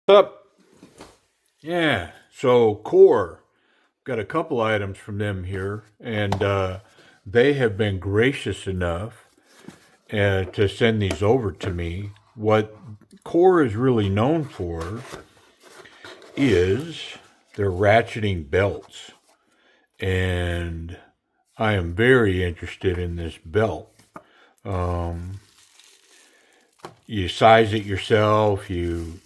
Up. Yeah. So Core got a couple items from them here, and they have been gracious enough to send these over to me. What Core is really known for is their ratcheting belts, and I am very interested in this belt. Um, you size it yourself, and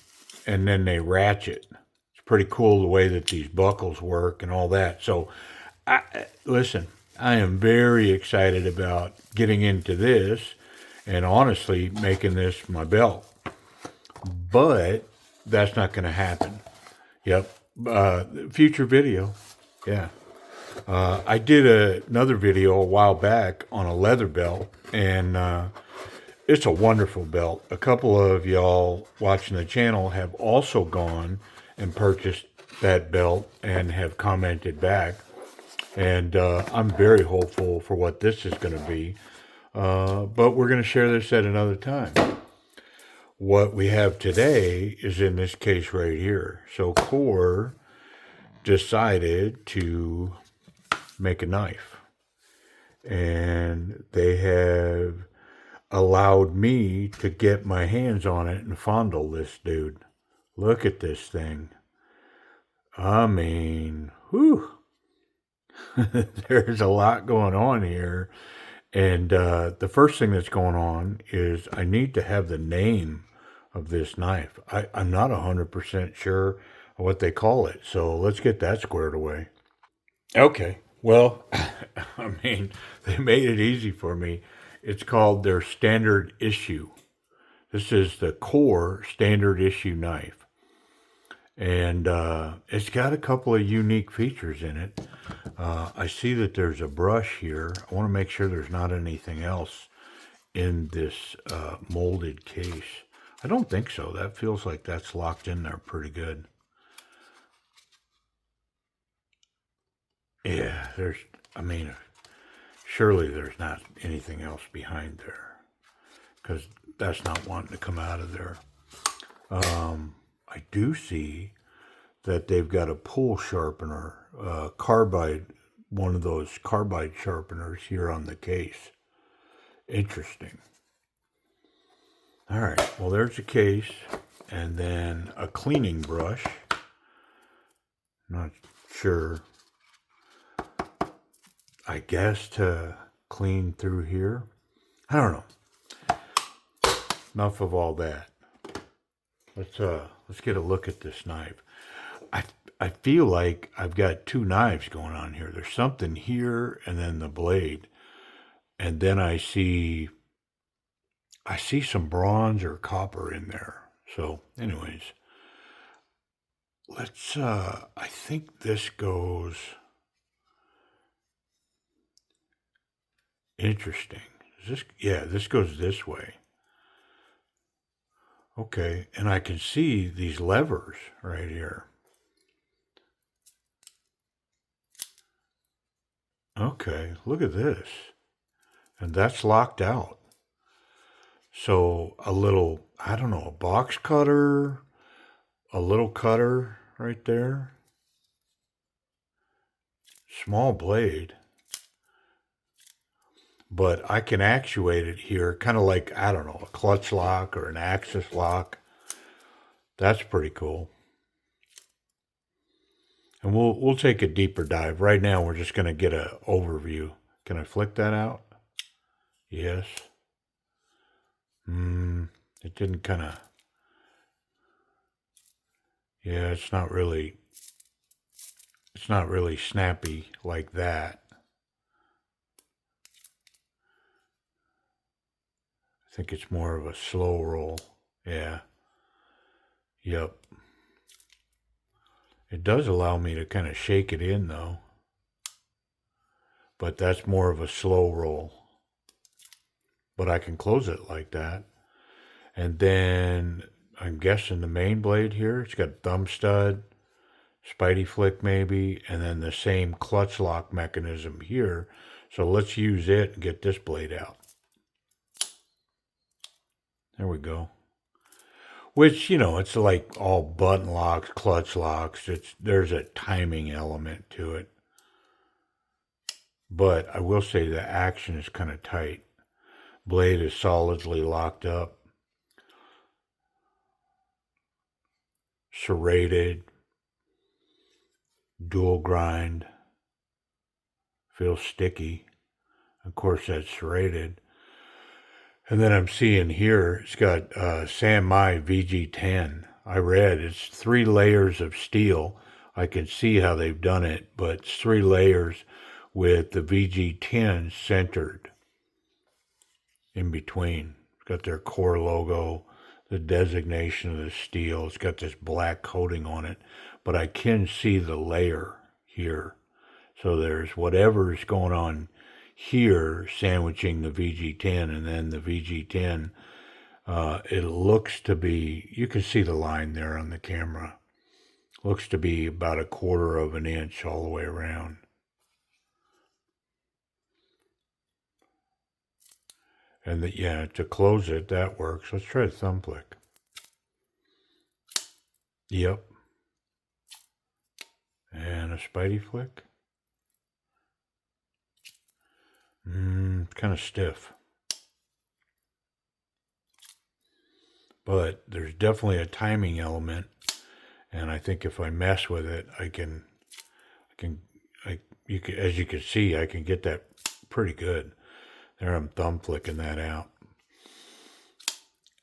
then they ratchet. It's pretty cool the way that these buckles work and all that. So, listen, I am very excited about getting into this and honestly making this my belt. But that's not going to happen. Yep. Future video. Yeah. I did another video a while back on a leather belt, and it's a wonderful belt. A couple of y'all watching the channel have also gone and purchased that belt and have commented back. And I'm very hopeful for what this is going to be. But we're going to share this at another time. What we have today is in this case right here. So Core decided to make a knife. And they have allowed me to get my hands on it and fondle this dude. Look at this thing. I mean, whew. There's a lot going on here. And the first thing that's going on is I need to have the name of this knife. I'm not 100% sure what they call it. So let's get that squared away. Okay. Well, I mean, they made it easy for me. It's called their standard issue. This is the Core standard issue knife. And it's got a couple of unique features in it. I see that there's a brush here. I want to make sure there's not anything else in this molded case. I don't think so. That feels like that's locked in there pretty good. Yeah, I mean, surely there's not anything else behind there because that's not wanting to come out of there. I do see that they've got a pull sharpener, carbide, one of those carbide sharpeners here on the case. Interesting. All right, well, there's a case and then a cleaning brush. Not sure. I guess to clean through here. I don't know. Enough of all that. Let's get a look at this knife. I feel like I've got two knives going on here. There's something here and then the blade. And then I see some bronze or copper in there. So, anyways, let's I think this goes interesting. This goes this way. Okay, and I can see these levers right here. Okay, look at this. And that's locked out. So a little, I don't know, a box cutter, a little cutter right there. Small blade. But I can actuate it here, kind of like, I don't know, a clutch lock or an axis lock. That's pretty cool. And we'll take a deeper dive. Right now we're just going to get an overview. Can I flick that out? Yes. It didn't kind of. Yeah, it's not really snappy like that. I think it's more of a slow roll. Yeah. Yep. It does allow me to kind of shake it in though. But that's more of a slow roll. But I can close it like that. And then I'm guessing the main blade here, it's got thumb stud, Spidey flick maybe, and then the same clutch lock mechanism here. So let's use it and get this blade out. There we go. which, it's like all button locks, clutch locks. There's a timing element to it. But I will say the action is kind of tight. Blade is solidly locked up, serrated, dual grind, feels sticky. Of course, that's serrated. And then I'm seeing here, it's got Sanmai VG10. I read it's 3 layers of steel. I can see how they've done it, but it's 3 layers with the VG10 centered in between. It's got their core logo, the designation of the steel. It's got this black coating on it, but I can see the layer here. So there's whatever's going on here sandwiching the VG10, and then the VG10, it looks to be, you can see the line there on the camera, looks to be about 1/4 of an inch all the way around. And yeah, to close it, that works. Let's try a thumb flick. Yep. And a Spidey flick. Kind of stiff. But there's definitely a timing element, and I think if I mess with it, as you can see, I can get that pretty good. There, I'm thumb flicking that out.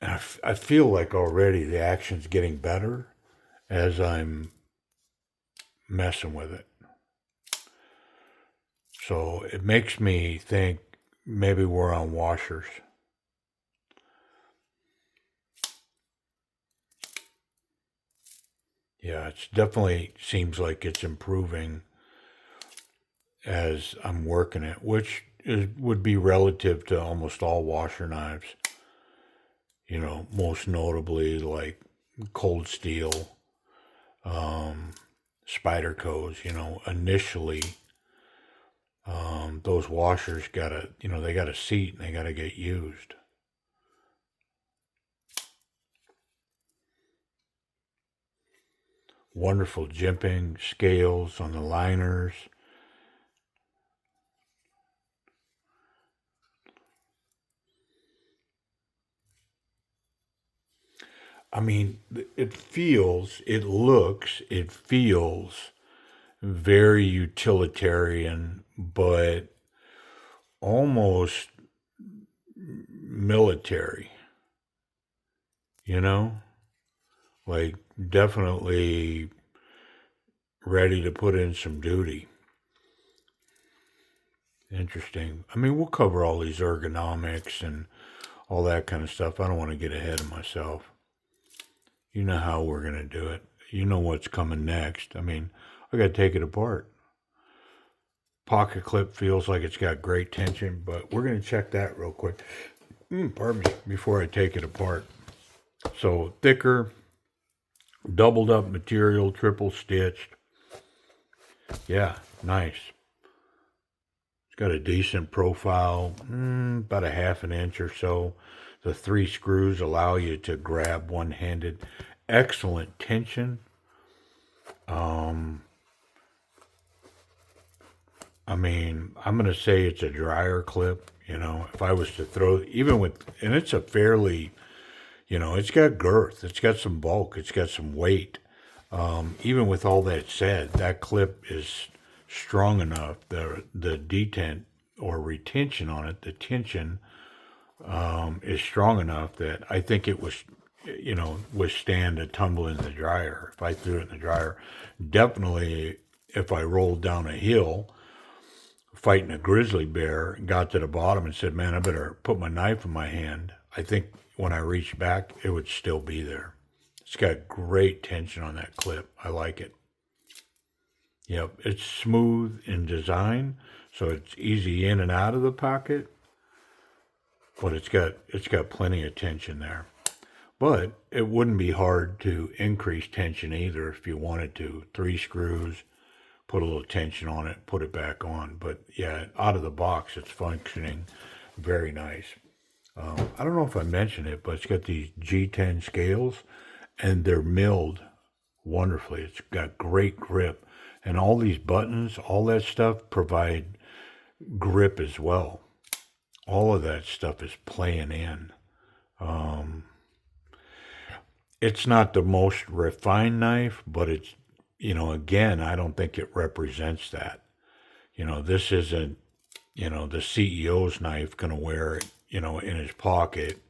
And I feel like already the action's getting better as I'm messing with it. So it makes me think maybe we're on washers. Yeah, it's definitely seems like it's improving as I'm working it, which would be relative to almost all washer knives. Most notably like Cold Steel, Spyderco's. Initially, those washers they got a seat and they got to get used. Wonderful jimping scales on the liners. I mean, it feels very utilitarian, but almost military, like definitely ready to put in some duty. Interesting. I mean, we'll cover all these ergonomics and all that kind of stuff. I don't want to get ahead of myself. You know how we're going to do it. You know what's coming next. I mean, I got to take it apart. Pocket clip feels like it's got great tension, but we're going to check that real quick. Pardon me, before I take it apart. So thicker, doubled up material, triple stitched. Yeah, nice. It's got a decent profile, about 1/2 inch or so. The 3 screws allow you to grab one-handed. Excellent tension. I mean, I'm going to say it's a dryer clip. If I was to throw, and it's a fairly, it's got girth, it's got some bulk, it's got some weight. Even with all that said, that clip is strong enough. The detent or retention on it, the tension, is strong enough that I think it was, withstand a tumble in the dryer. If I threw it in the dryer, definitely if I rolled down a hill fighting a grizzly bear and got to the bottom and said, man, I better put my knife in my hand, I think when I reached back, it would still be there. It's got great tension on that clip. I like it. Yep, it's smooth in design, so it's easy in and out of the pocket, but it's got plenty of tension there. But it wouldn't be hard to increase tension either if you wanted to. 3 screws, put a little tension on it, put it back on. But yeah, out of the box, it's functioning very nice. I don't know if I mentioned it, but it's got these G10 scales. and they're milled wonderfully. It's got great grip. And all these buttons, all that stuff provide grip as well. All of that stuff is playing in. Um, it's not the most refined knife, but it's, again, I don't think it represents that. This isn't, the CEO's knife going to wear it, in his pocket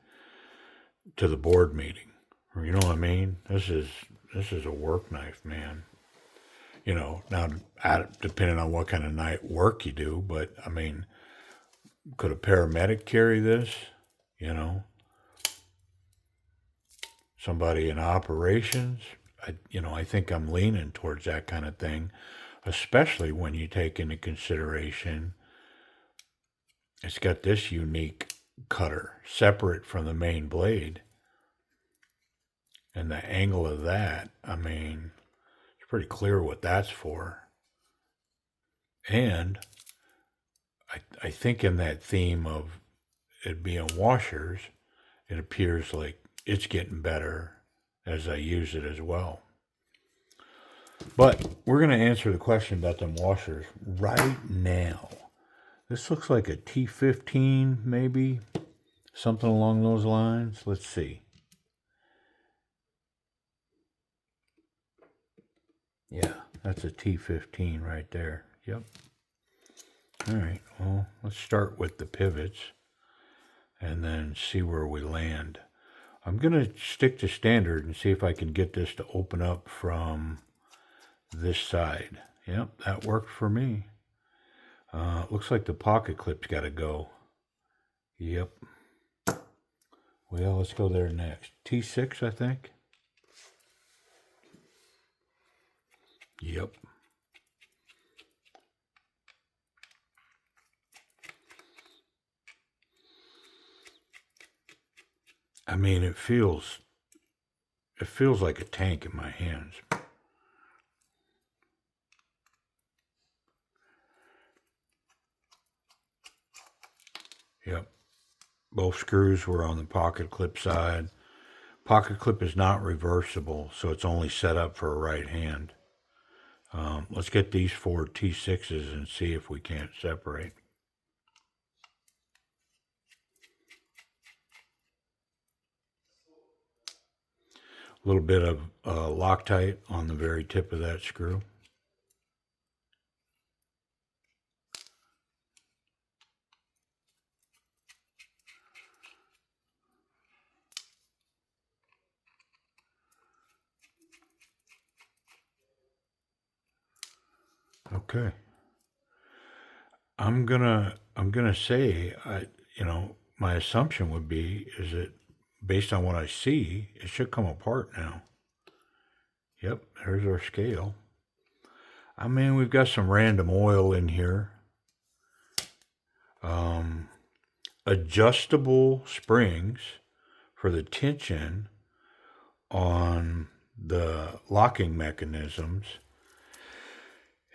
to the board meeting. You know what I mean? This is a work knife, man. Now, depending on what kind of night work you do, but I mean, could a paramedic carry this? Somebody in operations? I think I'm leaning towards that kind of thing, especially when you take into consideration it's got this unique cutter separate from the main blade. And the angle of that, I mean, it's pretty clear what that's for. And I think in that theme of it being washers, it appears like it's getting better as I use it as well. But we're going to answer the question about them washers right now. This looks like a T15, maybe. Something along those lines. Let's see. Yeah, that's a T15 right there. Yep. All right, well, let's start with the pivots and then see where we land. I'm going to stick to standard and see if I can get this to open up from this side. Yep, that worked for me. Looks like the pocket clip's got to go. Yep. Well, let's go there next. T6, I think. Yep. I mean, it feels like a tank in my hands. Yep. Both screws were on the pocket clip side. Pocket clip is not reversible, so it's only set up for a right hand. Let's get these 4 T6s and see if we can't separate. A little bit of Loctite on the very tip of that screw. Okay. I'm gonna say, my assumption would be is that based on what I see, it should come apart now. Yep, there's our scale. I mean, we've got some random oil in here. Adjustable springs for the tension on the locking mechanisms.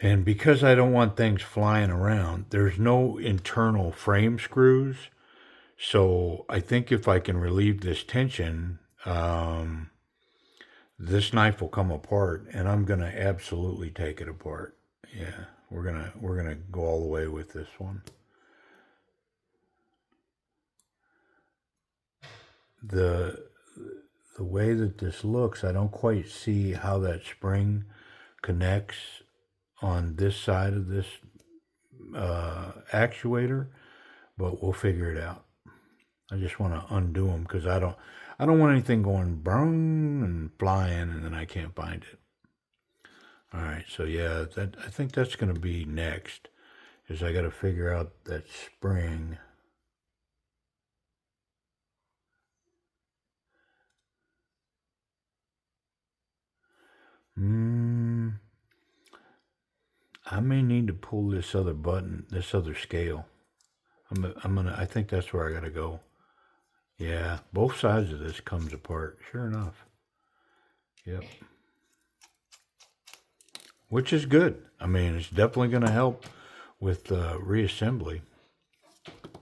And because I don't want things flying around, there's no internal frame screws. So I think if I can relieve this tension, this knife will come apart, and I'm gonna absolutely take it apart. Yeah, we're gonna go all the way with this one. The way that this looks, I don't quite see how that spring connects on this side of this actuator, but we'll figure it out. I just want to undo them because I don't want anything going brung and flying and then I can't find it. All right, so yeah, I think that's going to be next. Is I got to figure out that spring. I may need to pull this other button, this other scale. I think that's where I got to go. Yeah, both sides of this comes apart, sure enough. Yep. Which is good. I mean, it's definitely going to help with reassembly.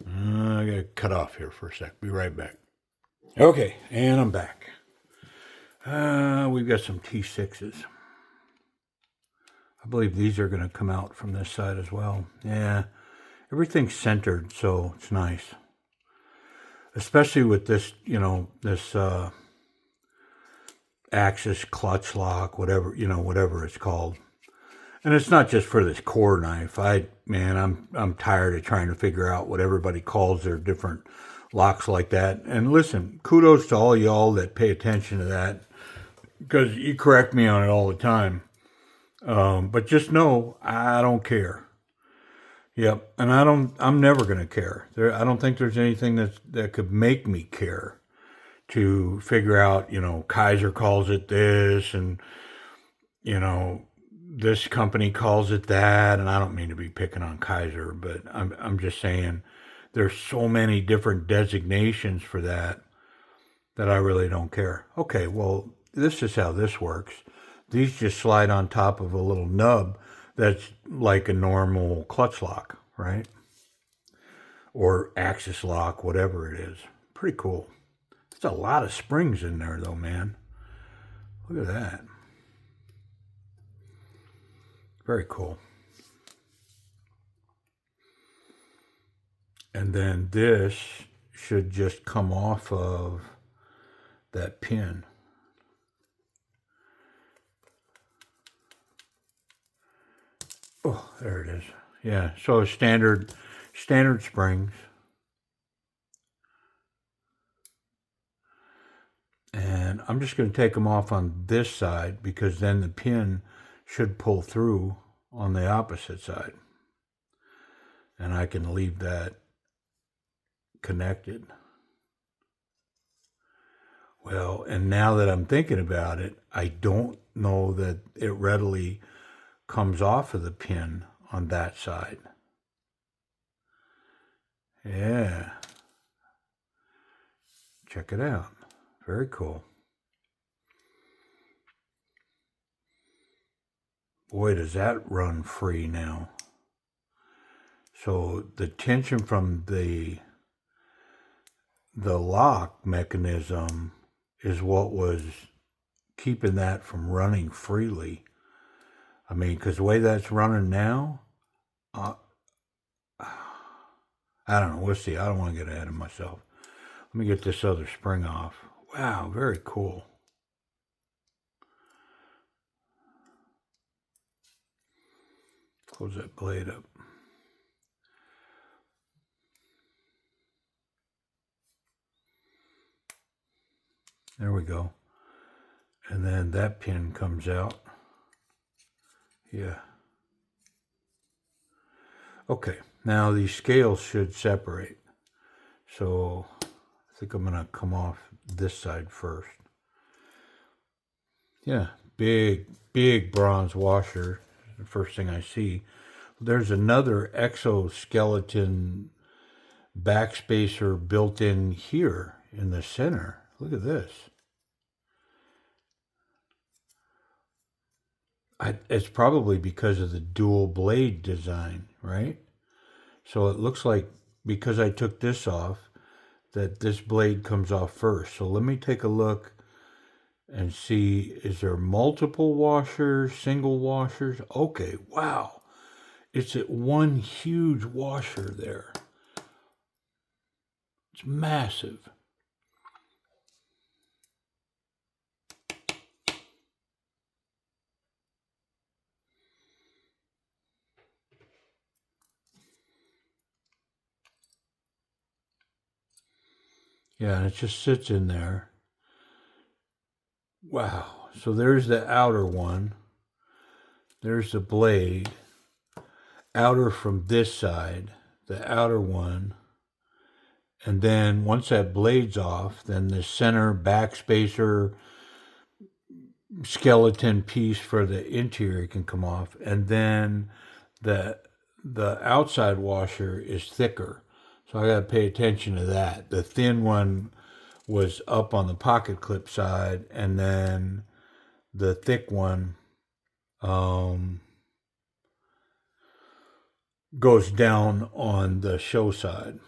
I got to cut off here for a sec. Be right back. Okay, and I'm back. We've got some T6s. I believe these are going to come out from this side as well. Yeah, everything's centered, so it's nice. Especially with this, this Axis clutch lock, whatever it's called. And it's not just for this core knife. I'm tired of trying to figure out what everybody calls their different locks like that. And listen, kudos to all y'all that pay attention to that, because you correct me on it all the time. But just know I don't care. Yep, and I'm never gonna care. I don't think there's anything that could make me care to figure out. Kaiser calls it this, and this company calls it that. And I don't mean to be picking on Kaiser, but I'm just saying there's so many different designations for that I really don't care. Okay, well, this is how this works. These just slide on top of a little nub that's like a normal clutch lock, right? Or Axis lock, whatever it is. Pretty cool. There's a lot of springs in there though, man. Look at that. Very cool. And then this should just come off of that pin. Oh, there it is. Yeah, so standard springs. And I'm just going to take them off on this side, because then the pin should pull through on the opposite side. And I can leave that connected. Well, and now that I'm thinking about it, I don't know that it readily comes off of the pin on that side. Yeah. Check it out. Very cool. Boy, does that run free now. So the tension from the lock mechanism is what was keeping that from running freely. I mean, because the way that's running now, I don't know. We'll see. I don't want to get ahead of myself. Let me get this other spring off. Wow, very cool. Close that blade up. There we go. And then that pin comes out. Yeah. Okay, now these scales should separate. So I think I'm going to come off this side first. Yeah, big bronze washer. The first thing I see. There's another exoskeleton backspacer built in here in the center. Look at this. It's probably because of the dual blade design, right? So it looks like, because I took this off, that this blade comes off first. So let me take a look and see, is there multiple washers, single washers? Okay, wow. It's at one huge washer there. It's massive. Yeah, and it just sits in there. Wow. So there's the outer one. There's the blade. Outer from this side, the outer one. And then once that blade's off, then the center backspacer skeleton piece for the interior can come off. And then the outside washer is thicker. So I got to pay attention to that. The thin one was up on the pocket clip side, and then the thick one goes down on the show side.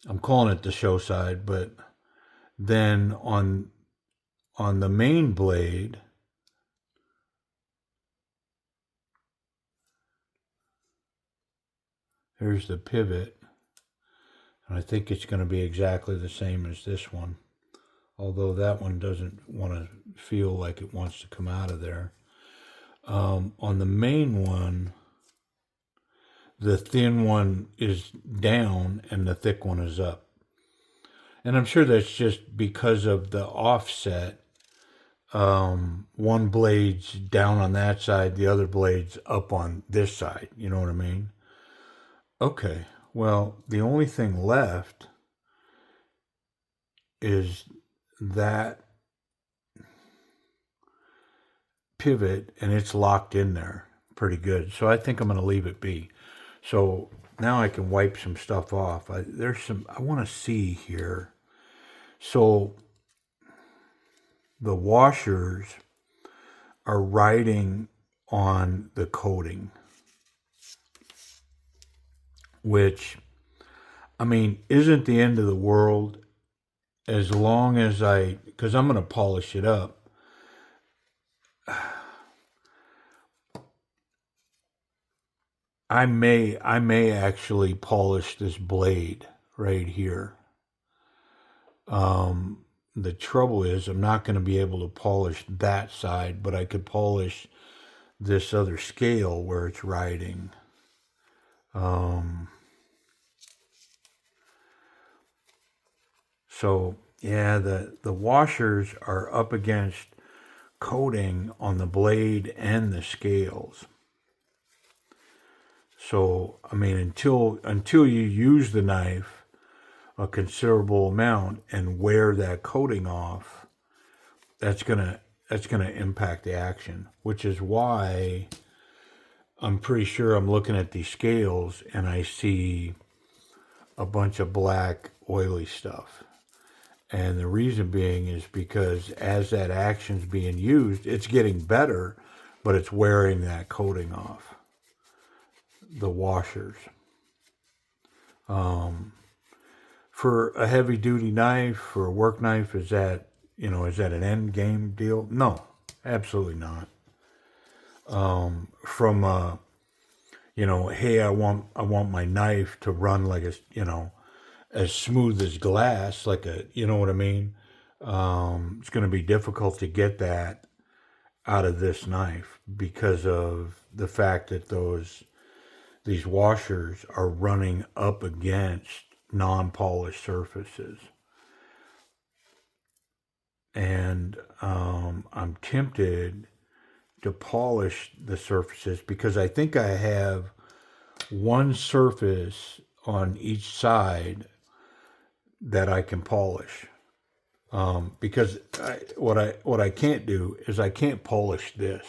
I'm calling it the show side, but then on on the main blade, here's the pivot, and I think it's going to be exactly the same as this one, although that one doesn't want to feel like it wants to come out of there. On the main one, the thin one is down and the thick one is up. And I'm sure that's just because of the offset. One blade's down on that side, the other blade's up on this side. You know what I mean? Okay, well, the only thing left is that pivot, and it's locked in there pretty good. So I think I'm going to leave it be. So now I can wipe some stuff off. I want to see here. So the washers are riding on the coating, which, I mean, isn't the end of the world as long as because I'm going to polish it up. I may actually polish this blade right here. The trouble is I'm not going to be able to polish that side, but I could polish this other scale where it's riding. So yeah, the washers are up against coating on the blade and the scales. So I mean, until you use the knife a considerable amount and wear that coating off, that's gonna impact the action, which is why I'm pretty sure I'm looking at these scales and I see a bunch of black oily stuff. And the reason being is because as that action's being used, it's getting better, but it's wearing that coating off, the washers. For a heavy duty knife, for a work knife, is that an end game deal? No, absolutely not. From hey, I want my knife to run like as smooth as glass, like you know what I mean? It's going to be difficult to get that out of this knife because of the fact that these washers are running up against non-polished surfaces. And I'm tempted to polish the surfaces because I think I have one surface on each side that I can polish. Because what I can't do is I can't polish this.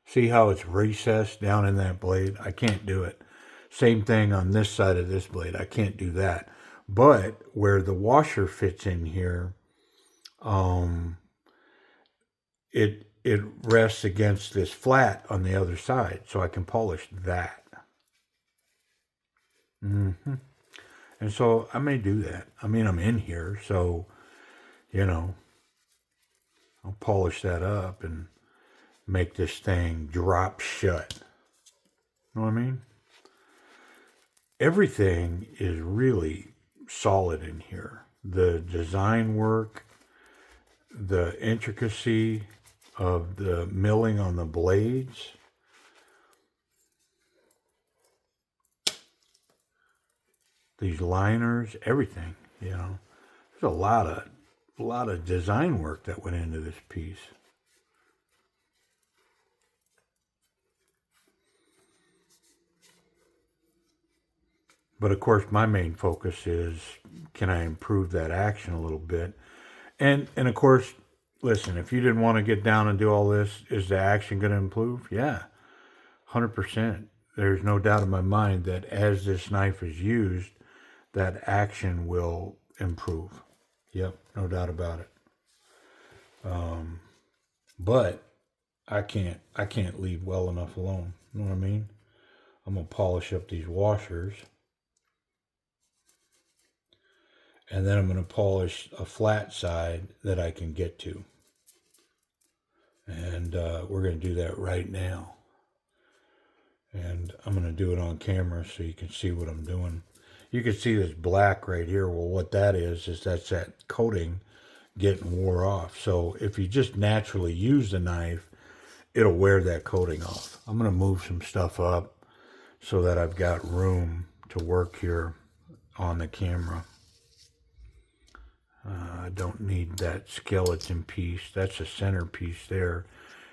See how it's recessed down in that blade? I can't do it. Same thing on this side of this blade. I can't do that. But where the washer fits in here, it rests against this flat on the other side, so I can polish that. And so I may do that. I mean, I'm in here, so I'll polish that up and make this thing drop shut. Know what I mean? Everything is really solid in here. The design work, the intricacy of the milling on the blades, these liners, everything, There's a lot of design work that went into this piece. But of course, my main focus is, can I improve that action a little bit? And of course, listen, if you didn't want to get down and do all this, is the action going to improve? Yeah, 100%. There's no doubt in my mind that as this knife is used, that action will improve. Yep, no doubt about it. But I can't leave well enough alone. You know what I mean? I'm gonna polish up these washers. And then I'm going to polish a flat side that I can get to. And we're going to do that right now. And I'm going to do it on camera so you can see what I'm doing. You can see this black right here. Well, what that is that's that coating getting wore off. So if you just naturally use the knife, it'll wear that coating off. I'm going to move some stuff up so that I've got room to work here on the camera. I don't need that skeleton piece. That's a centerpiece there.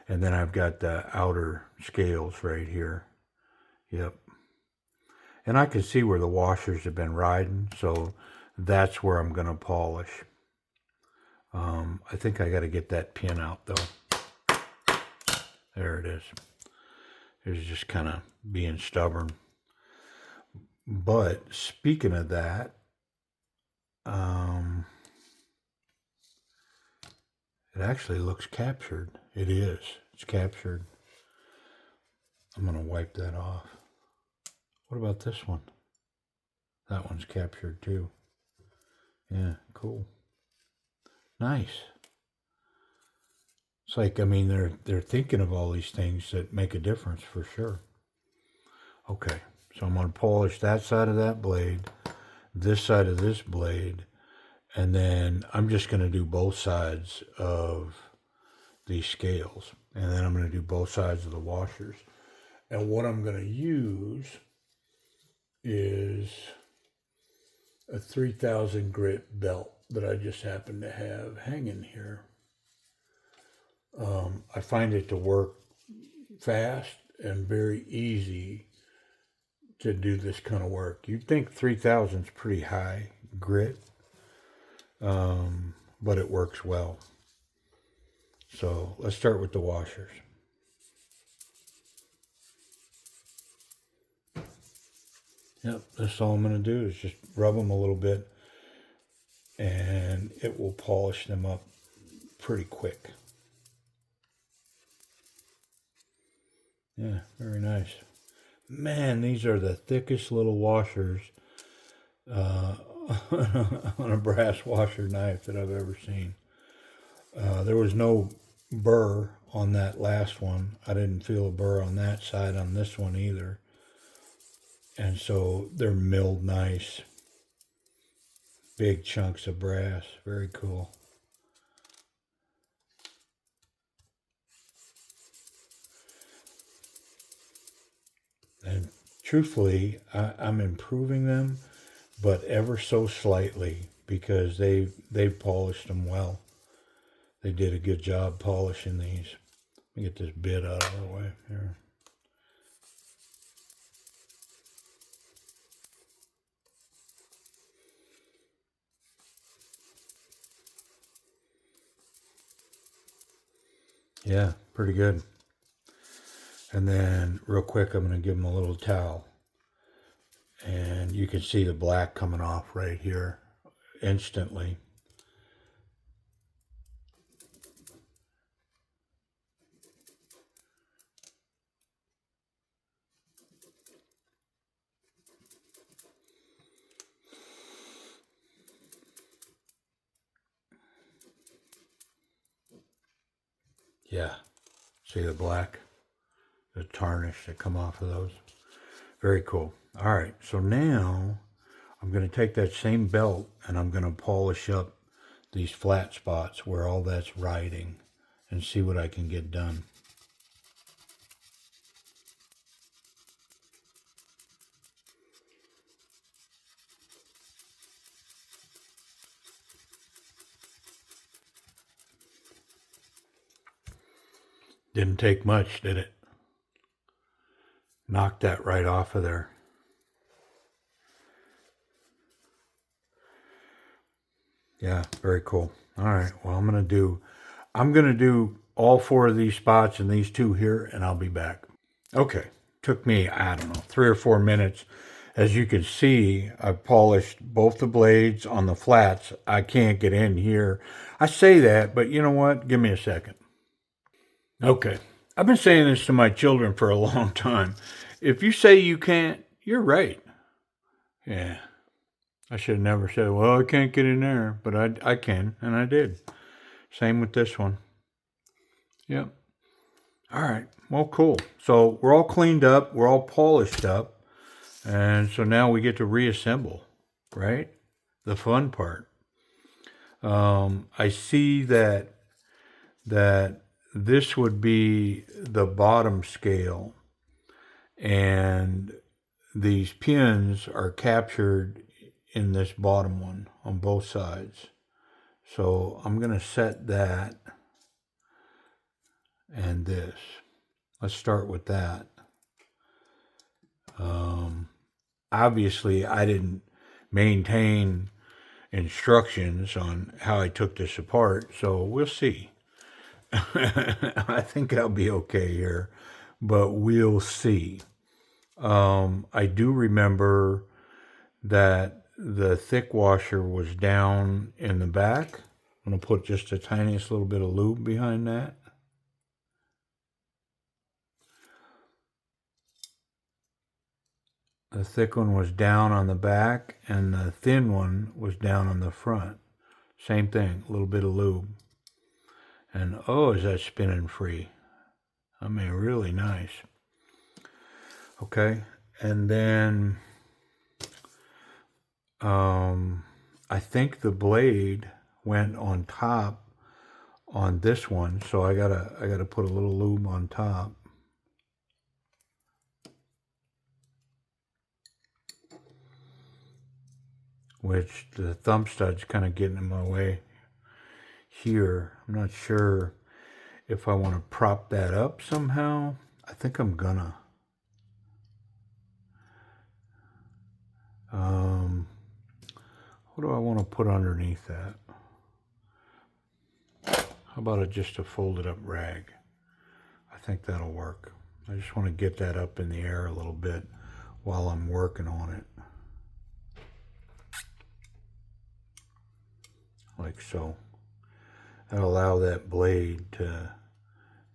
And then I've got the outer scales right here. Yep. And I can see where the washers have been riding, so that's where I'm going to polish. I think I got to get that pin out, though. There it is. It's just kind of being stubborn. But speaking of that, it actually looks captured. It is. It's captured. I'm going to wipe that off. What about this one? That one's captured too. Yeah, cool. Nice. It's like, I mean, they're thinking of all these things that make a difference for sure. Okay, so I'm going to polish that side of that blade, this side of this blade, and then I'm just going to do both sides of these scales. And then I'm going to do both sides of the washers. And what I'm going to use is a 3000 grit belt that I just happen to have hanging here. I find it to work fast and very easy to do this kind of work. You'd think 3000 is pretty high grit, but it works well. So let's start with the washers. Yep, that's all I'm going to do is just rub them a little bit and it will polish them up pretty quick. Yeah, very nice. Man, these are the thickest little washers on a brass washer knife that I've ever seen. There was no burr on that last one. I didn't feel a burr on that side on this one either. And so they're milled nice. Big chunks of brass. Very cool. And truthfully, I'm improving them, but ever so slightly because they've polished them well. They did a good job polishing these. Let me get this bit out of the way here. Yeah, pretty good. And then real quick, I'm going to give them a little towel. And you can see the black coming off right here instantly. Yeah, see the black, the tarnish that come off of those. Very cool. All right, so now I'm going to take that same belt and I'm going to polish up these flat spots where all that's riding and see what I can get done. Didn't take much, did it? Knocked that right off of there. Yeah, very cool. All right, well, I'm going to do all 4 of these spots and these 2 here, and I'll be back. Okay, took me, I don't know, 3 or 4 minutes. As you can see, I polished both the blades on the flats. I can't get in here. I say that, but you know what? Give me a second. Okay, I've been saying this to my children for a long time. If you say you can't, you're right. Yeah. I should have never said, well, I can't get in there, but I can, and I did. Same with this one. Yep. All right. Well, cool. So we're all cleaned up. We're all polished up. And so now we get to reassemble, right? The fun part. I see that this would be the bottom scale, and these pins are captured in this bottom one on both sides. So I'm going to set that and this. Let's start with that. Obviously, I didn't maintain instructions on how I took this apart, so we'll see. I think I'll be okay here, but we'll see. I do remember that the thick washer was down in the back. I'm going to put just the tiniest little bit of lube behind that. The thick one was down on the back, and the thin one was down on the front. Same thing, a little bit of lube. And oh, is that spinning free? I mean, really nice. Okay, and then I think the blade went on top on this one, so I gotta put a little lube on top. Which the thumb stud's kind of getting in my way here. I'm not sure if I want to prop that up somehow. I think I'm gonna. What do I want to put underneath that? How about just a folded up rag? I think that'll work. I just want to get that up in the air a little bit while I'm working on it. Like so. That'll allow that blade to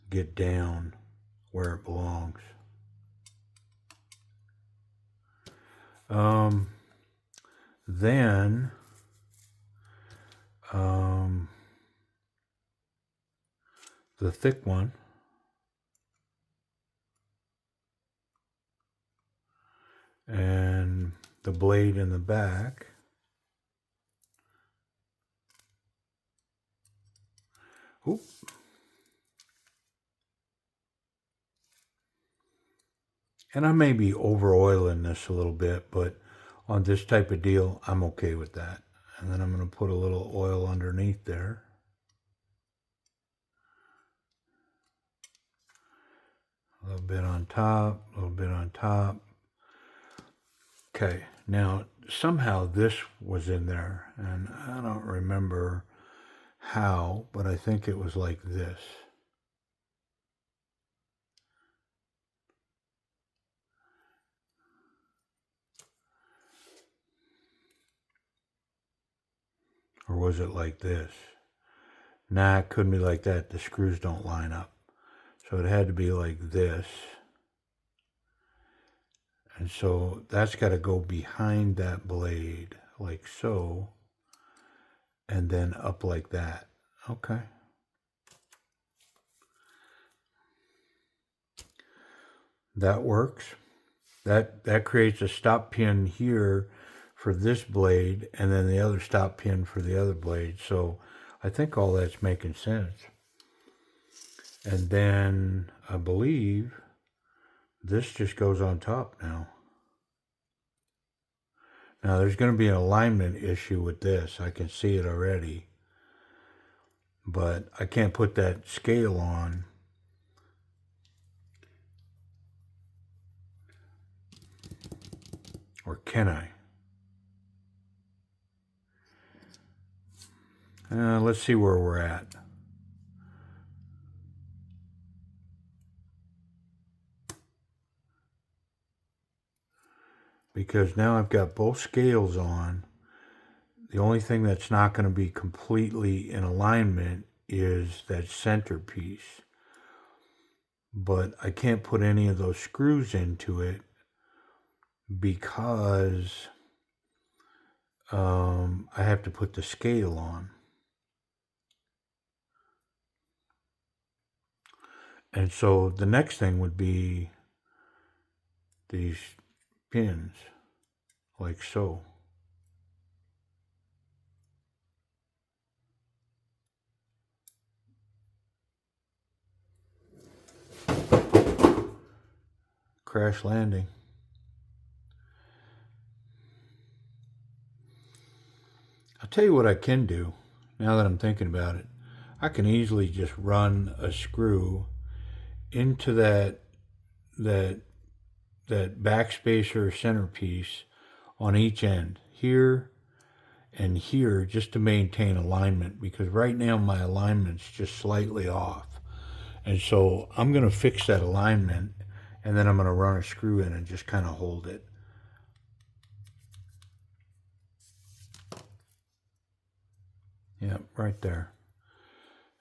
get down where it belongs. Then the thick one and the blade in the back. Oop. And I may be over oiling this a little bit, but on this type of deal, I'm okay with that. And then I'm going to put a little oil underneath there. A little bit on top, a little bit on top. Okay, now somehow this was in there, and I don't remember how, but I think it was like this. Or was it like this? Nah, it couldn't be like that. The screws don't line up. So it had to be like this. And so that's got to go behind that blade, like so, and then up like that. Okay. That works. That creates a stop pin here for this blade, and then the other stop pin for the other blade. So I think all that's making sense. And then I believe this just goes on top now. Now there's going to be an alignment issue with this. I can see it already. But I can't put that scale on. Or can I? Let's see where we're at. Because now I've got both scales on. The only thing that's not going to be completely in alignment is that centerpiece. But I can't put any of those screws into it because I have to put the scale on. And so the next thing would be these pins, like so. Crash landing. I'll tell you what I can do now that I'm thinking about it. I can easily just run a screw into that that backspacer centerpiece on each end, here and here, just to maintain alignment, because right now my alignment's just slightly off. And so I'm going to fix that alignment, and then I'm going to run a screw in and just kind of hold it. Yeah, right there.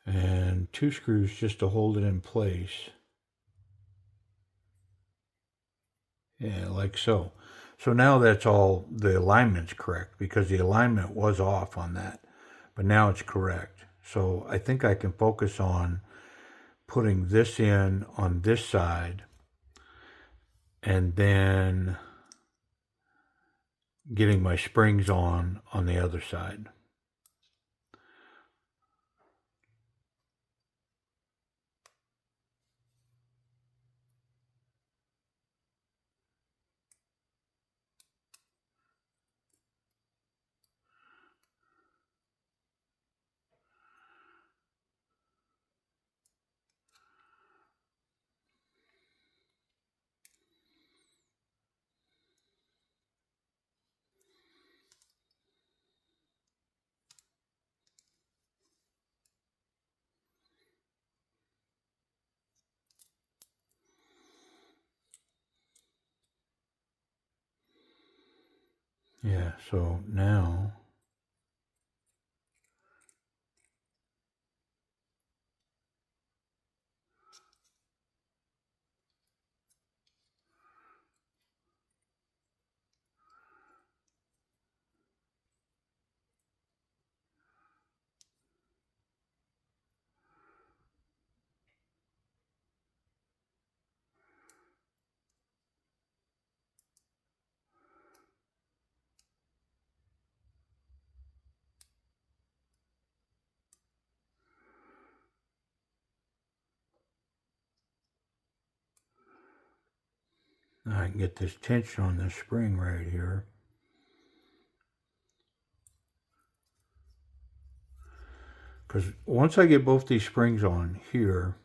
And 2 screws just to hold it in place. Yeah, like so. So now that's all, the alignment's correct, because the alignment was off on that, but now it's correct. So I think I can focus on putting this in on this side, and then getting my springs on the other side. Yeah, so now I can get this tension on this spring right here. Because once I get both these springs on here,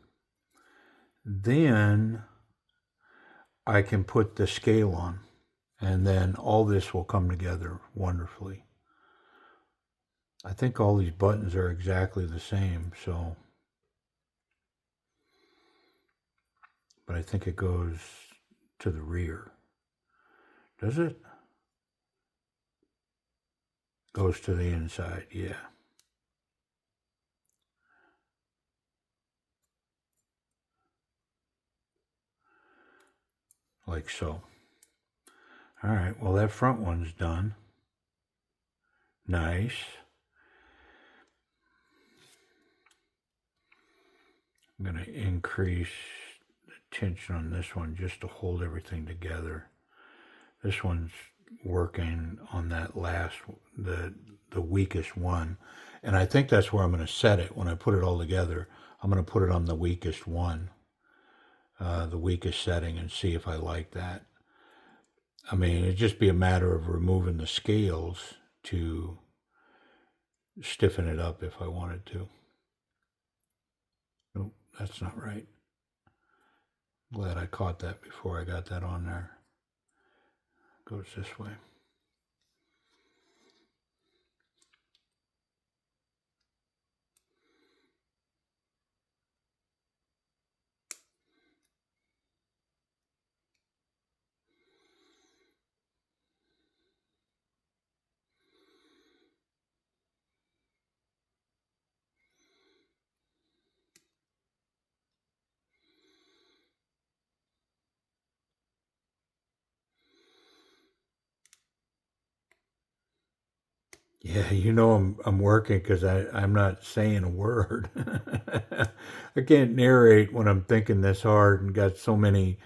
then I can put the scale on, and then all this will come together wonderfully. I think all these buttons are exactly the same, so, but I think it goes to the rear. Does it? Goes to the inside, yeah. Like so. All right, well, that front one's done. Nice. I'm going to increase the tension on this one just to hold everything together. This one's working on that last, the weakest one. And I think that's where I'm going to set it when I put it all together. I'm going to put it on the weakest one, the weakest setting, and see if I like that. I mean, it'd just be a matter of removing the scales to stiffen it up if I wanted to. Nope, that's not right. Glad I caught that before I got that on there. Goes this way. Yeah, I'm working because I'm not saying a word. I can't narrate when I'm thinking this hard and got so many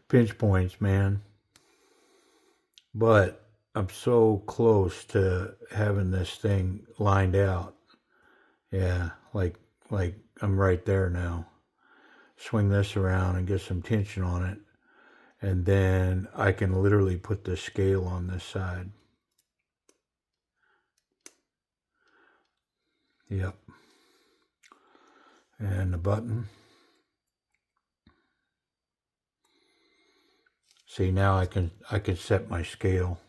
pinch points, man. But I'm so close to having this thing lined out. Yeah, like I'm right there now. Swing this around and get some tension on it, and then I can literally put the scale on this side. Yep. And the button. See, now I can set my scale.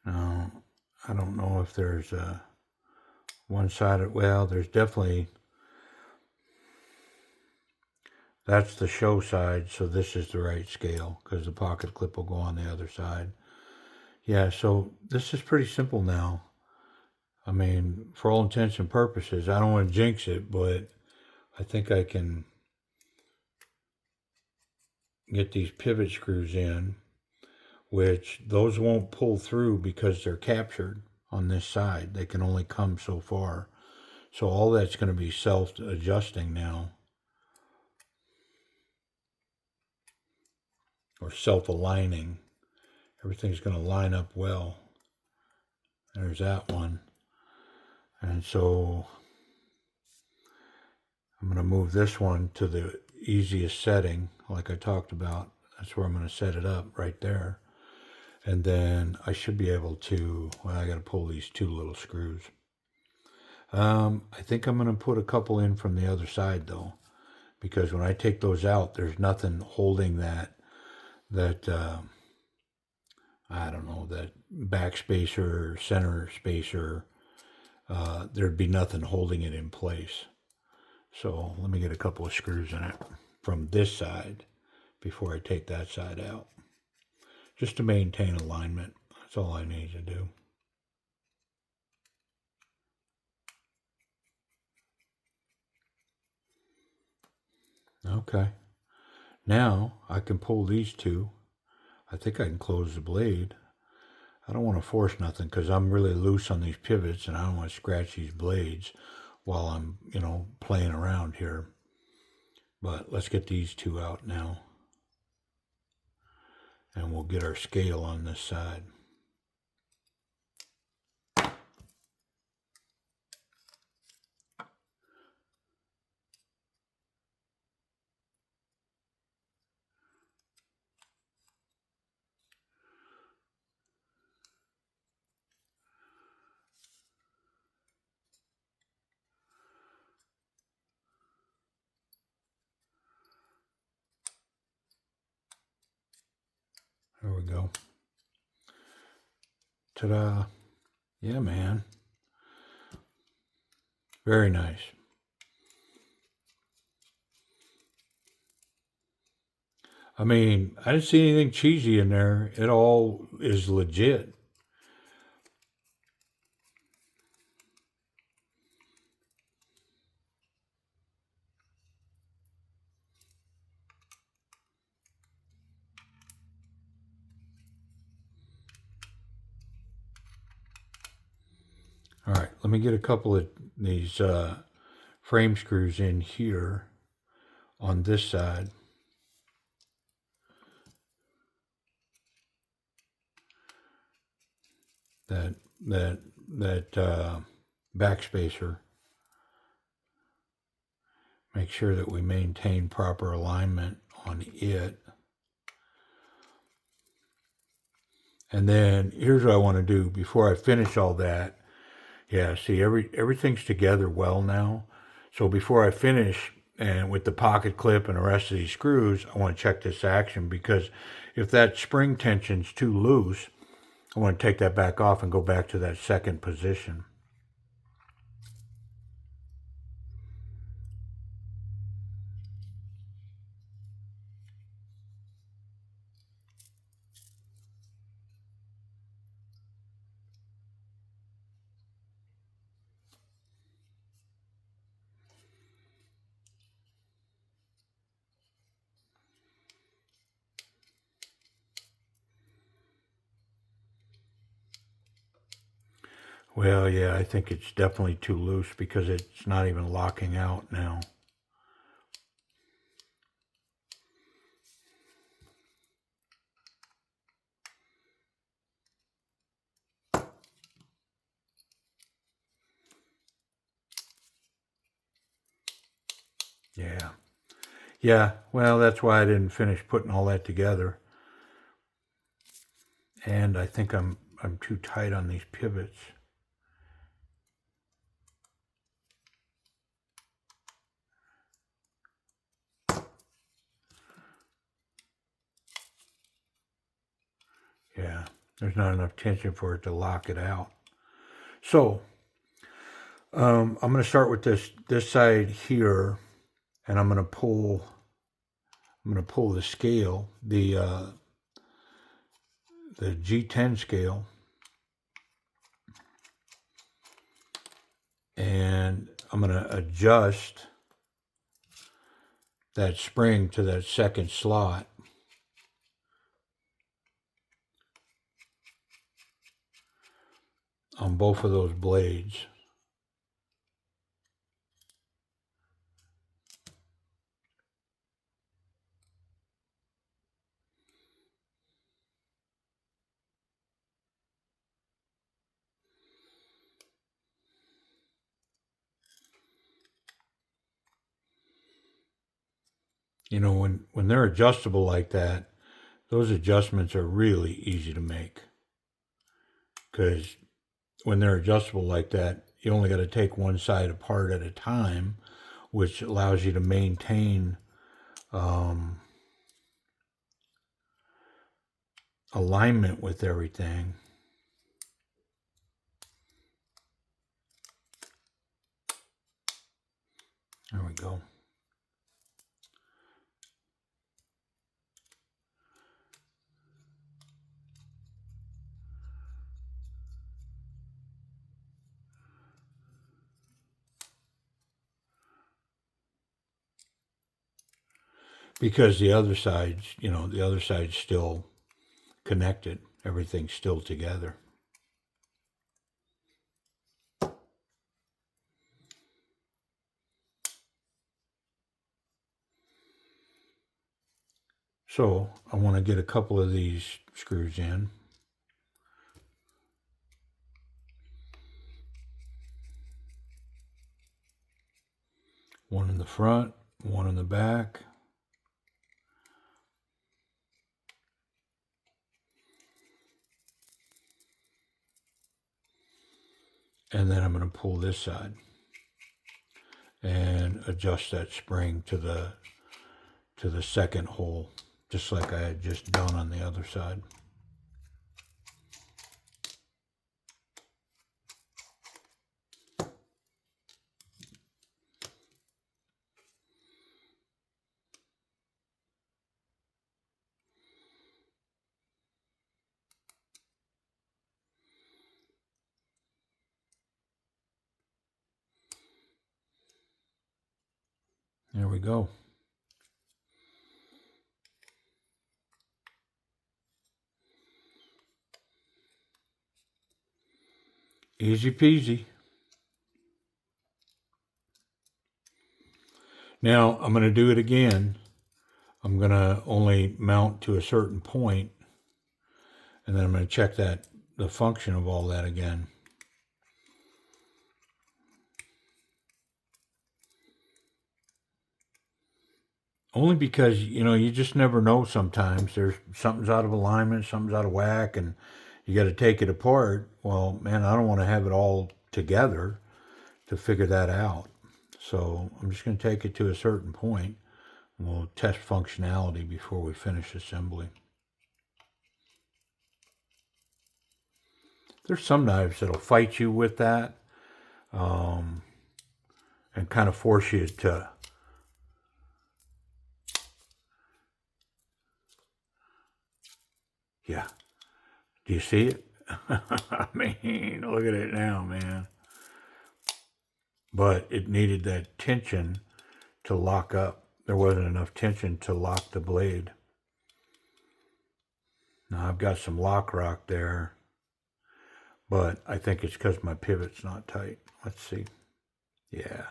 Now, I don't know if there's a one-sided. Well, there's definitely, that's the show side, so this is the right scale because the pocket clip will go on the other side. Yeah, so this is pretty simple now. I mean, for all intents and purposes, I don't want to jinx it, but I think I can get these pivot screws in, which those won't pull through because they're captured on this side. They can only come so far. So all that's going to be self-adjusting now, or self-aligning. Everything's going to line up well. There's that one. And so I'm going to move this one to the easiest setting, like I talked about. That's where I'm going to set it up, right there. And then I should be able to, well, I got to pull these two little screws. I think I'm going to put a couple in from the other side, though, because when I take those out, there's nothing holding that I don't know, that backspacer, center spacer. There'd be nothing holding it in place. So let me get a couple of screws in it from this side before I take that side out, just to maintain alignment. That's all I need to do. Okay. Now I can pull these two. I think I can close the blade. I don't want to force nothing because I'm really loose on these pivots and I don't want to scratch these blades while I'm, playing around here. But let's get these two out now. And we'll get our scale on this side. There we go. Ta-da. Yeah, man. Very nice. I mean, I didn't see anything cheesy in there. It all is legit. All right, let me get a couple of these frame screws in here on this side. That backspacer. Make sure that we maintain proper alignment on it. And then here's what I want to do before I finish all that. Yeah, see, everything's together well now. So before I finish and with the pocket clip and the rest of these screws, I want to check this action, because if that spring tension's too loose, I want to take that back off and go back to that second position. Well, yeah, I think it's definitely too loose because it's not even locking out now. Yeah, well, that's why I didn't finish putting all that together. And I think I'm too tight on these pivots. Yeah, there's not enough tension for it to lock it out. So I'm going to start with this side here, and I'm going to pull the scale, the G10 scale, and I'm going to adjust that spring to that second slot. On both of those blades. You know, when they're adjustable like that, those adjustments are really easy to make. Because when they're adjustable like that, you only got to take one side apart at a time, which allows you to maintain alignment with everything. There we go. Because the other side's, the other side's still connected. Everything's still together. So I want to get a couple of these screws in. One in the front, one in the back. And then I'm going to pull this side and adjust that spring to the second hole, just like I had just done on the other side. There we go. Easy peasy. Now I'm going to do it again. I'm going to only mount to a certain point, and then I'm going to check the function of all that again. Only because, you just never know sometimes. There's something's out of alignment, something's out of whack, and you got to take it apart. Well, man, I don't want to have it all together to figure that out. So I'm just going to take it to a certain point, and we'll test functionality before we finish assembly. There's some knives that'll fight you with that, and kind of force you to... Yeah. Do you see it? I mean, look at it now, man. But it needed that tension to lock up. There wasn't enough tension to lock the blade. Now I've got some lock rock there, but I think it's because my pivot's not tight. Let's see. Yeah.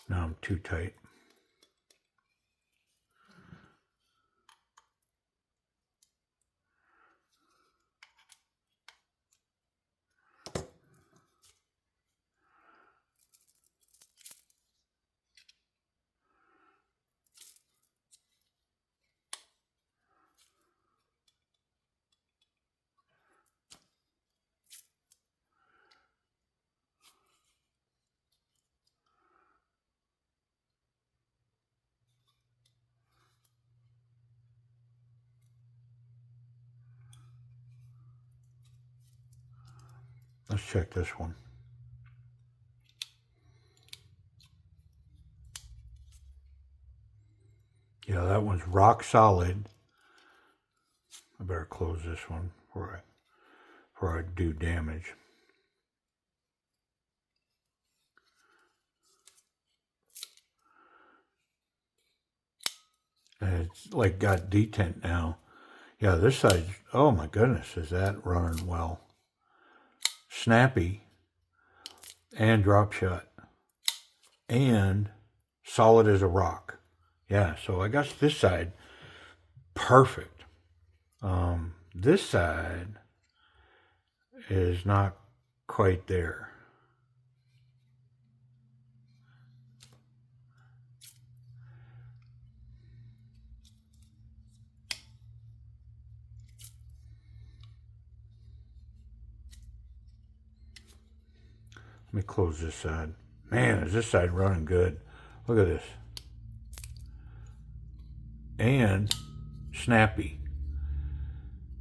Now I'm too tight. Let's check this one. Yeah, that one's rock solid. I better close this one before I do damage. And it's like got detent now. Yeah, this side, oh my goodness, is that running well. Snappy and drop shot and solid as a rock. Yeah, so I got this side perfect. This side is not quite there. Let me close this side. Man, is this side running good. Look at this. And snappy.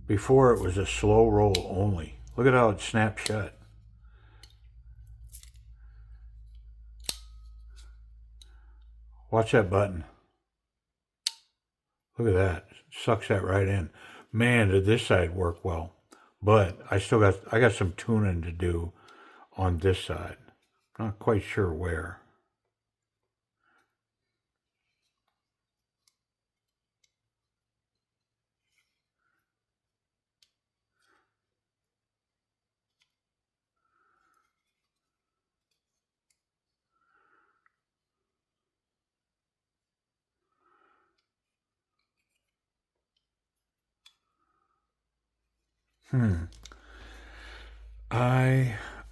Before it was a slow roll only. Look at how it snaps shut. Watch that button. Look at that. Sucks that right in. Man, did this side work well. But I got some tuning to do on this side. Not quite sure where.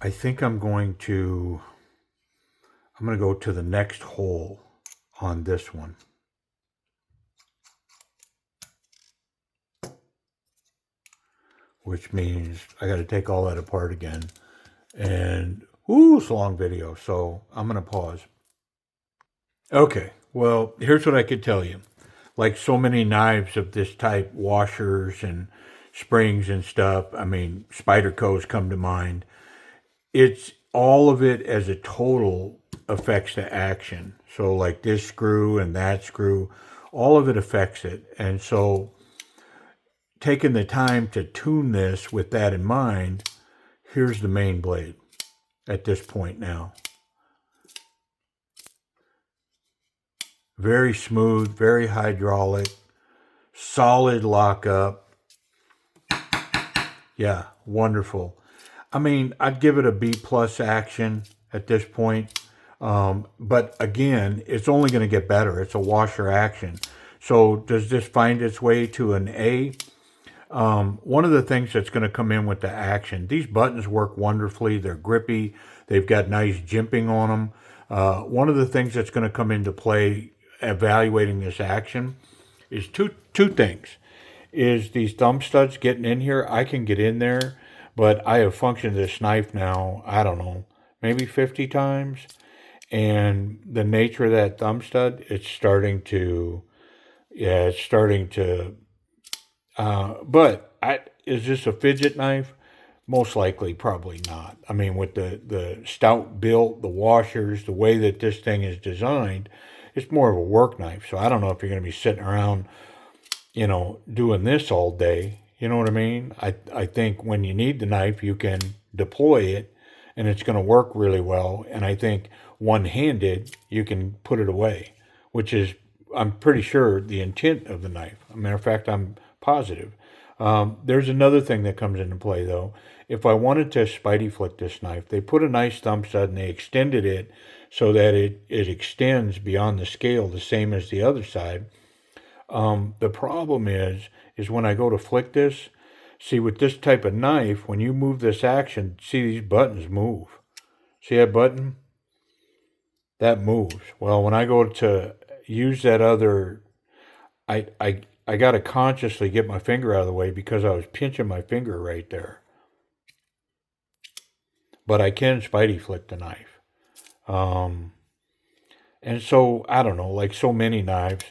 I think I'm going to go to the next hole on this one. Which means I got to take all that apart again. And, it's a long video, so I'm going to pause. Okay, well, here's what I could tell you. Like so many knives of this type, washers and springs and stuff, I mean, Spyderco's come to mind. It's all of it as a total affects the action. So like this screw and that screw, all of it affects it. And so taking the time to tune this with that in mind, here's the main blade at this point now. Very smooth, very hydraulic, solid lockup. Yeah, wonderful. I mean, I'd give it a B plus action at this point. But again, it's only going to get better. It's a washer action. So does this find its way to an A? One of the things that's going to come in with the action, these buttons work wonderfully. They're grippy. They've got nice jimping on them. One of the things that's going to come into play evaluating this action is two things. Is these thumb studs getting in here? I can get in there, but I have functioned this knife now, I don't know, maybe 50 times. And the nature of that thumb stud, it's starting to, but is this a fidget knife? Most likely, probably not. I mean, with the stout built, the washers, the way that this thing is designed, it's more of a work knife. So I don't know if you're going to be sitting around, doing this all day. You know what I mean? I think when you need the knife, you can deploy it and it's going to work really well. And I think one-handed, you can put it away, which is, I'm pretty sure, the intent of the knife. As a matter of fact, I'm positive. There's another thing that comes into play, though. If I wanted to Spidey flick this knife, they put a nice thumb stud and they extended it so that it extends beyond the scale, the same as the other side. The problem is when I go to flick this, see, with this type of knife, when you move this action, see these buttons move. See that button? That moves. Well, when I go to use that other, I got to consciously get my finger out of the way because I was pinching my finger right there. But I can Spidey flick the knife. And so, I don't know, like so many knives,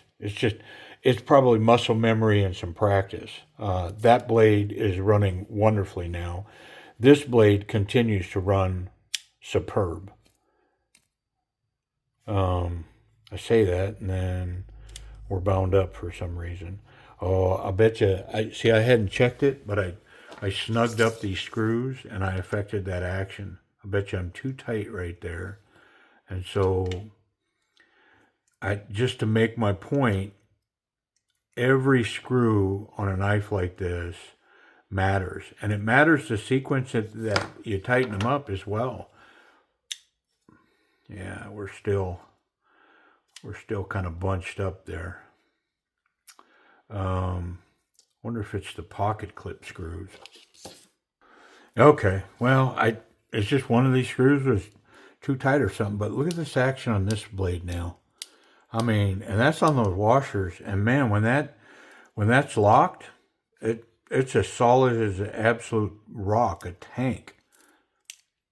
it's probably muscle memory and some practice. That blade is running wonderfully now. this blade continues to run superb. I say that, and then we're bound up for some reason. Oh, I bet you. I hadn't checked it, but I snugged up these screws, and I affected that action. I bet you I'm too tight right there, and so just to make my point, every screw on a knife like this matters, and it matters the sequence that you tighten them up as well. Yeah, we're still kind of bunched up there. Wonder if it's the pocket clip screws. Okay, well, it's just one of these screws was too tight or something. But look at this action on this blade now. I mean, and that's on those washers. And man, when that's locked, it's as solid as an absolute rock, a tank.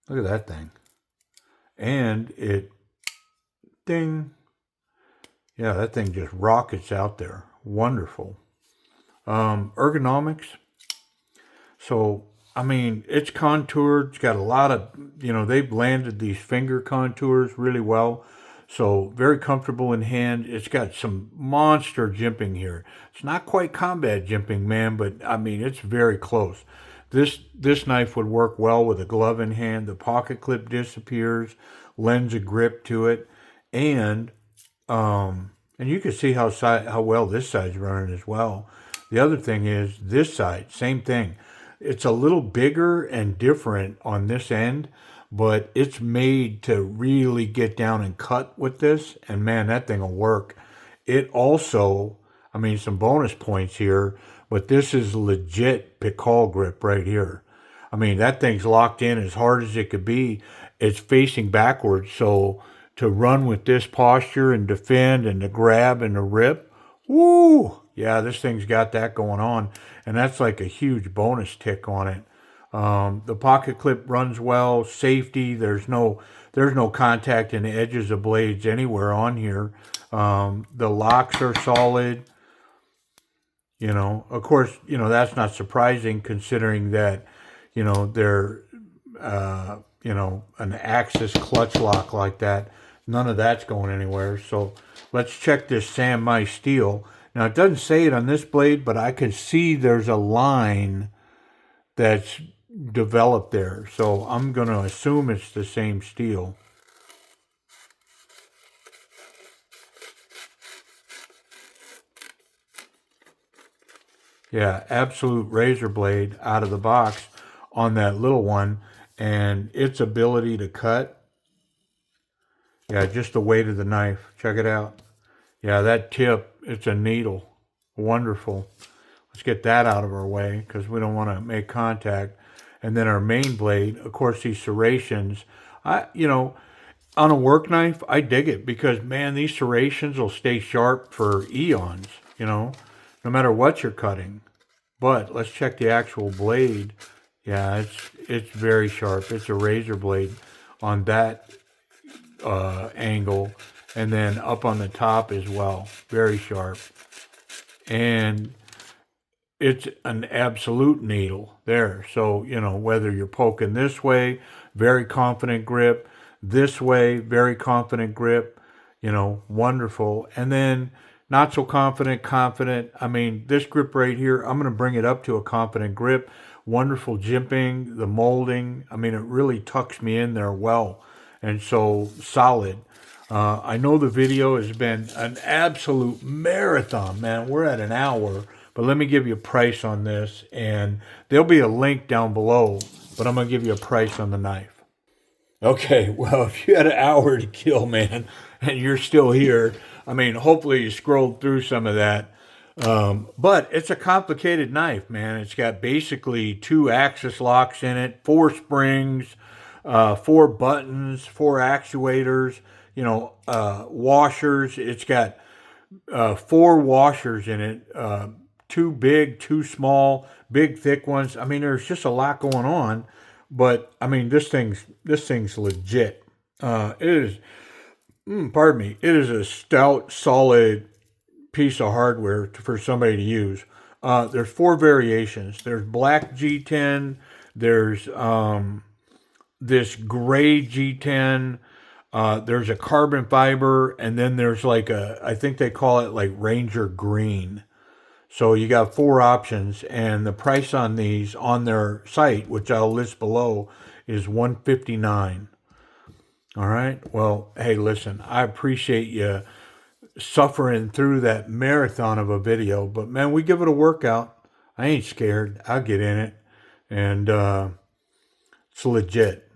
Look at that thing. And it, ding. Yeah, that thing just rockets out there. Wonderful. Ergonomics. So, I mean, it's contoured. It's got a lot of, they've landed these finger contours really well. So, very comfortable in hand. It's got some monster jimping here. It's not quite combat jimping, man, but I mean, it's very close. This knife would work well with a glove in hand. The pocket clip disappears, lends a grip to it, and you can see how well this side's running as well. The other thing is this side, same thing. It's a little bigger and different on this end, but it's made to really get down and cut with this, and man, that thing will work. It also, I mean, some bonus points here, but this is legit Pikal grip right here. I mean, that thing's locked in as hard as it could be. It's facing backwards, so to run with this posture and defend and to grab and to rip, woo! Yeah, this thing's got that going on, and that's like a huge bonus tick on it. The pocket clip runs well. Safety, there's no contact in the edges of blades anywhere on here. The locks are solid. Of course, that's not surprising considering that, they're, an Axis clutch lock like that. None of that's going anywhere. So let's check this San Mai steel. Now, it doesn't say it on this blade, but I can see there's a line that's developed there. So I'm going to assume it's the same steel. Yeah, absolute razor blade out of the box on that little one, and its ability to cut. Yeah, just the weight of the knife. Check it out. Yeah, that tip, it's a needle. Wonderful. Let's get that out of our way because we don't want to make contact. And then our main blade, of course, these serrations. On a work knife, I dig it because, man, these serrations will stay sharp for eons, no matter what you're cutting. But let's check the actual blade. Yeah, it's very sharp. It's a razor blade on that angle, and then up on the top as well. Very sharp. And it's an absolute needle there. So, whether you're poking this way, very confident grip. This way, very confident grip. Wonderful. And then not so confident. I mean, this grip right here, I'm going to bring it up to a confident grip. Wonderful jimping, the molding. I mean, it really tucks me in there well. And so solid. I know the video has been an absolute marathon, man. We're at an hour, but let me give you a price on this. And there'll be a link down below, but I'm going to give you a price on the knife. Okay, well, if you had an hour to kill, man, and you're still here, I mean, hopefully you scrolled through some of that. But it's a complicated knife, man. It's got basically 2 Axis locks in it, 4 springs, 4 buttons, 4 actuators, washers. It's got 4 washers in it, 2 big, 2 small, big thick ones. I mean, there's just a lot going on. But I mean, this thing's legit. It is. Pardon me. It is a stout, solid piece of hardware for somebody to use. There's 4 variations. There's black G10. There's this gray G10. There's a carbon fiber, and then there's like I think they call it like Ranger Green. So you got 4 options, and the price on these on their site, which I'll list below, is $159. All right. Well, hey, listen, I appreciate you suffering through that marathon of a video, but man, we give it a workout. I ain't scared. I'll get in it, and it's legit.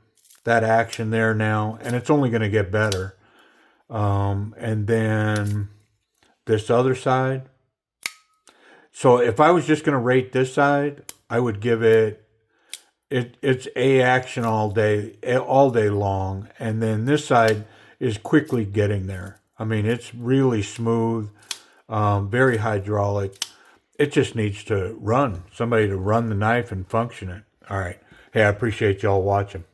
That action there now, and it's only going to get better. And then this other side. So if I was just going to rate this side, I would give it's A action all day long, and then this side is quickly getting there. I mean, it's really smooth, very hydraulic. It just needs to run. Somebody to run the knife and function it. All right. Hey, I appreciate y'all watching.